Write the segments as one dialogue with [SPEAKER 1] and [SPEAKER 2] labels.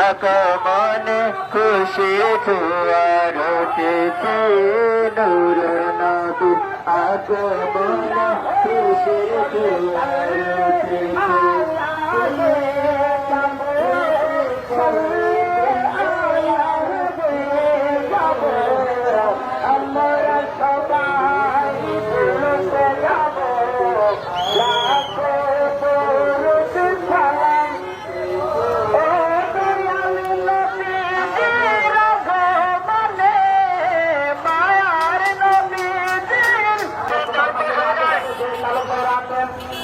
[SPEAKER 1] আগমনে খুশি জোয়ার উঠেছে নূর নবী আগমনে খুশি জোয়ার আমরা সবাই তুলতে যাব লাখো পুরুষ সালাম ও দয়াল নবীজির আগমনে মায়ার নবীজির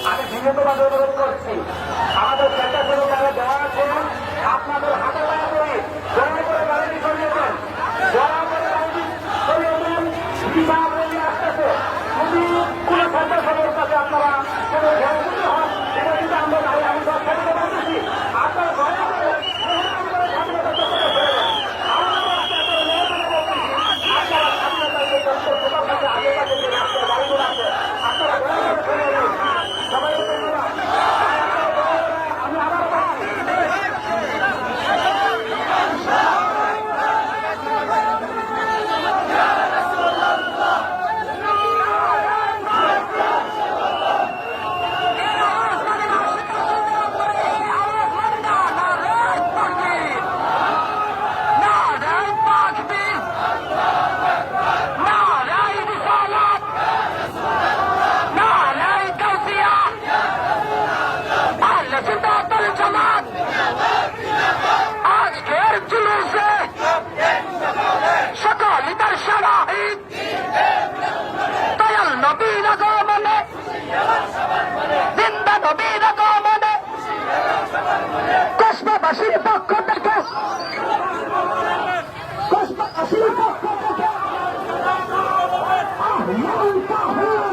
[SPEAKER 1] আমি বিনীতভাবে অনুরোধ করছি আমাদের চেষ্টা করে যারা দেওয়া আছে আপনাদের হাতে পায়ে করে দয়া করে গাড়ি সরিয়ে দেন দয়া করে গাড়ি সরিয়ে দেন বিবাহ বলে আসতেছে যদি কোনো সন্ত্রাসের কাছে আপনারা কোনো ঘটনা হন এটা কিন্তু আমরা গাড়ি আমি সব সাথে বলতেছি আপনারা দয়া করে আজকের জুলুসে সকল তার শাহিদ দয়াল নবীর আগমনে জিন্দা নবীর আগমনে কসবাবাসীর পক্ষ থেকে কসবাবাসীর পক্ষ থেকে আহ্লান তাহীন